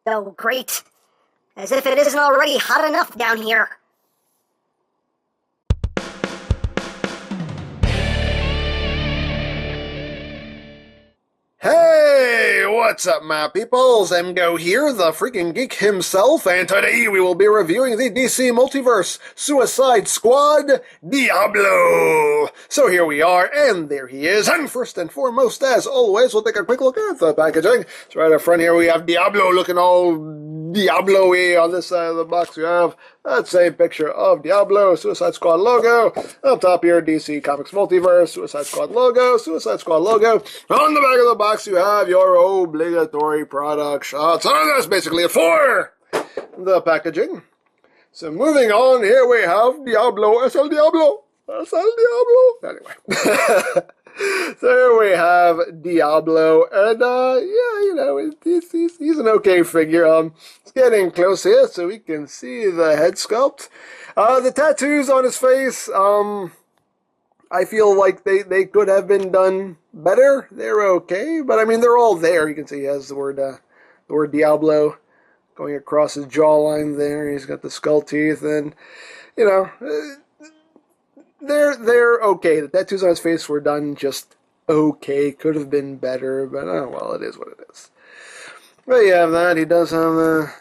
Oh, great. As if it isn't already hot enough down here. Hey, what's up, my peoples? EmGo here, the freaking geek himself, and today we will be reviewing the DC Multiverse Suicide Squad DIABLO. So here we are, and there he is, and first and foremost, as always, we'll take a quick look at the packaging. So right up front here we have Diablo looking all Diablo-y. On this side of the box we have that same picture of Diablo, Suicide Squad logo. Up top here, DC Comics Multiverse, Suicide Squad logo, Suicide Squad logo. On the back of the box you have your obligatory product shots. And that's basically it for the packaging. So moving on, here we have Diablo, SL Diablo. Anyway. So here we have Diablo, and yeah, you know, he's an okay figure. It's getting close here, so we can see the head sculpt. The tattoos on his face, I feel like they could have been done better. They're okay, but I mean, they're all there. You can see he has the word Diablo going across his jawline there. He's got the skull teeth, and, you know, they're okay. The tattoos on his face were done just okay. Could have been better, but oh well, it is what it is. But you have that. He does have the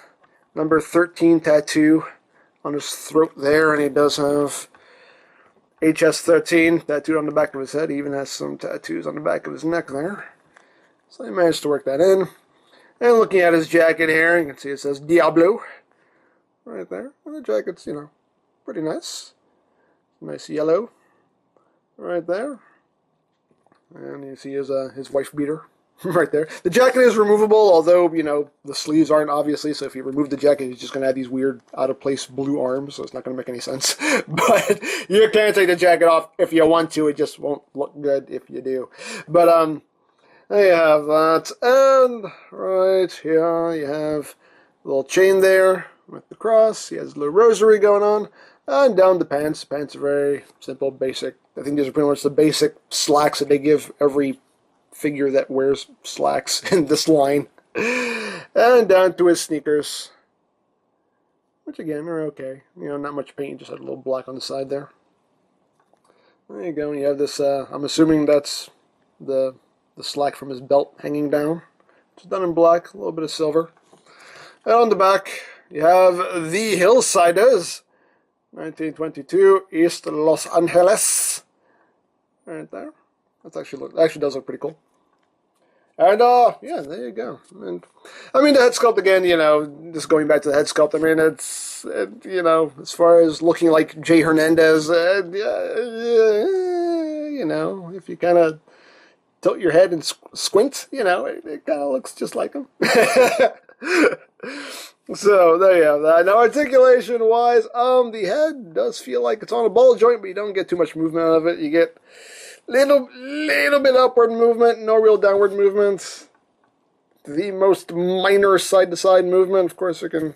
number 13 tattoo on his throat there, and he does have HS13 tattooed on the back of his head. He even has some tattoos on the back of his neck there. So he managed to work that in. And looking at his jacket here, you can see it says Diablo right there. And the jacket's, you know, pretty nice. Nice yellow right there. And you see his wife beater right there. The jacket is removable, although, you know, the sleeves aren't, obviously, so if you remove the jacket, he's just going to have these weird, out-of-place blue arms, so it's not going to make any sense. But you can take the jacket off if you want to. It just won't look good if you do. But, there you have that. And right here, you have a little chain there with the cross. He has a little rosary going on. And down the pants. The pants are very simple, basic. I think these are pretty much the basic slacks that they give every figure that wears slacks in this line. And down to his sneakers, which again are okay. You know, not much paint, just had a little black on the side there. There you go. And you have this, I'm assuming that's the slack from his belt hanging down. It's done in black, a little bit of silver. And on the back, you have the Hillsiders. 1922, East Los Angeles. Right there. That actually does look pretty cool. And, yeah, there you go. And, I mean, the head sculpt, again, you know, just going back to the head sculpt, I mean, you know, as far as looking like Jay Hernandez, you know, if you kind of tilt your head and squint, you know, it kind of looks just like him. So, there you have that. Now, articulation-wise, the head does feel like it's on a ball joint, but you don't get too much movement out of it. You get little bit upward movement, no real downward movement. The most minor side-to-side movement. Of course, it can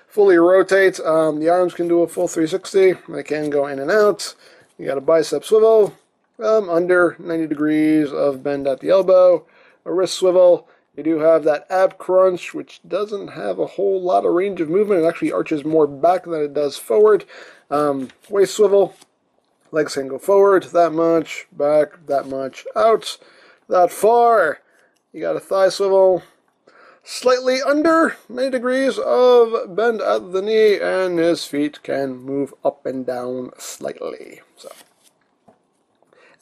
fully rotate. The arms can do a full 360. They can go in and out. You got a bicep swivel, under 90 degrees of bend at the elbow, a wrist swivel. You do have that ab crunch, which doesn't have a whole lot of range of movement. It actually arches more back than it does forward. Waist swivel. Legs can go forward that much, back that much, out that far. You got a thigh swivel. Slightly under 90 degrees of bend at the knee, and his feet can move up and down slightly. So,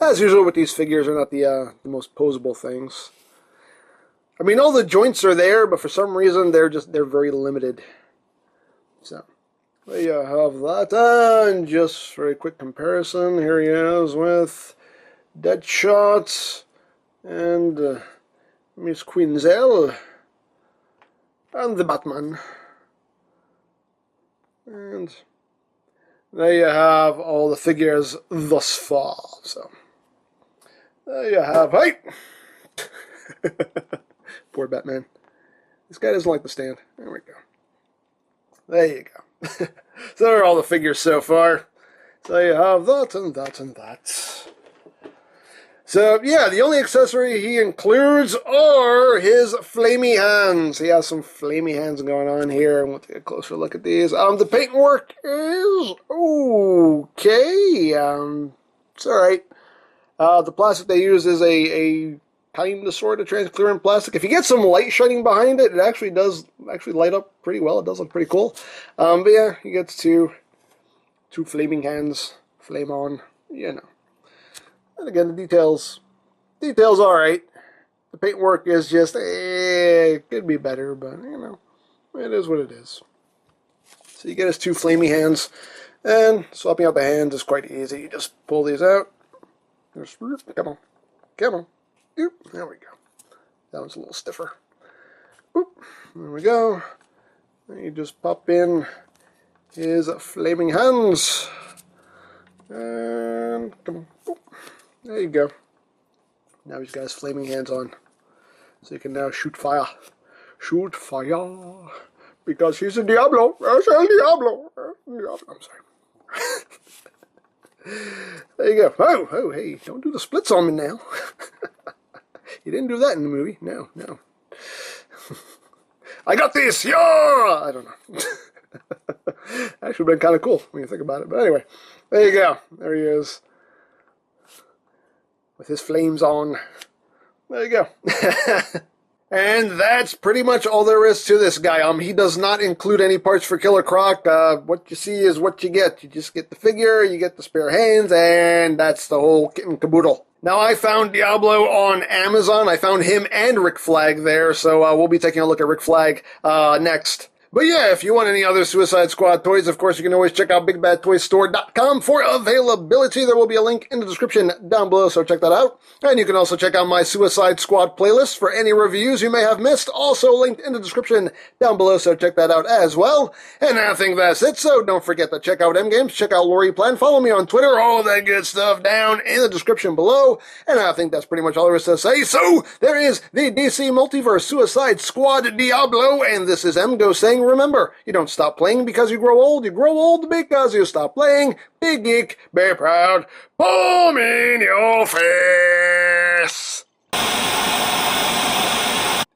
as usual with these figures, are not the most posable things. I mean, all the joints are there, but for some reason they're very limited. So, there you have that. And just for a quick comparison, here he is with Deadshot and Miss Quinzel and the Batman. And there you have all the figures thus far. So, there you have, hey! Poor Batman. This guy doesn't like the stand. There we go. There you go. So there are all the figures so far. So you have that and that and that. So, yeah, the only accessory he includes are his flamey hands. He has some flamey hands going on here, and we'll take a closer look at these. The paintwork is okay. It's alright. The plastic they use is a kind of sort of transparent plastic. If you get some light shining behind it, it actually does light up pretty well. It does look pretty cool. But yeah, he gets two flaming hands, flame on, you know. And again, the details alright. The paintwork is just, it could be better, but, you know, it is what it is. So you get his two flamey hands, and swapping out the hands is quite easy. You just pull these out. Just, come on. Oop, there we go. That one's a little stiffer. Oop, there we go. And you just pop in his flaming hands. And, come on. Oop. There you go. Now he's got his flaming hands on. So he can now shoot fire. Shoot fire. Because he's a Diablo. It's El Diablo. I'm sorry. There you go. Oh, hey, don't do the splits on me now. You didn't do that in the movie. No. I got this. Yeah! I don't know. Actually been kind of cool when you think about it. But anyway, there you go. There he is. With his flames on. There you go. And that's pretty much all there is to this guy. He does not include any parts for Killer Croc. What you see is what you get. You just get the figure, you get the spare hands, and that's the whole kit and caboodle. Now, I found Diablo on Amazon. I found him and Rick Flag there, so we'll be taking a look at Rick Flag next. But yeah, if you want any other Suicide Squad toys, of course, you can always check out BigBadToyStore.com for availability. There will be a link in the description down below, so check that out. And you can also check out my Suicide Squad playlist for any reviews you may have missed, also linked in the description down below, so check that out as well. And I think that's it, so don't forget to check out EmGo's, check out Lori Plan, follow me on Twitter, all that good stuff down in the description below. And I think that's pretty much all there is to say. So, there is the DC Multiverse Suicide Squad Diablo, and this is EmGo's saying, remember, you don't stop playing because you grow old because you stop playing. Big geek, be proud, boom in your face.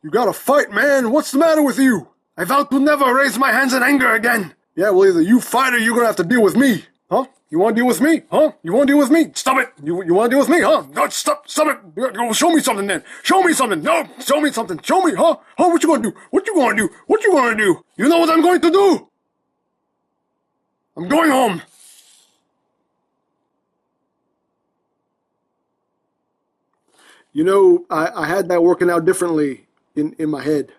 You gotta fight, man. What's the matter with you? I vow to never raise my hands in anger again. Yeah, well, either you fight or you're gonna have to deal with me. Huh? You wanna deal with me? Huh? You wanna deal with me? Stop it! You wanna deal with me? Huh? No, stop it! Show me something then! Show me something! No! Show me something! Show me! Huh? Huh? What you gonna do? What you gonna do? What you gonna do? You know what I'm going to do? I'm going home! You know, I had that working out differently in my head.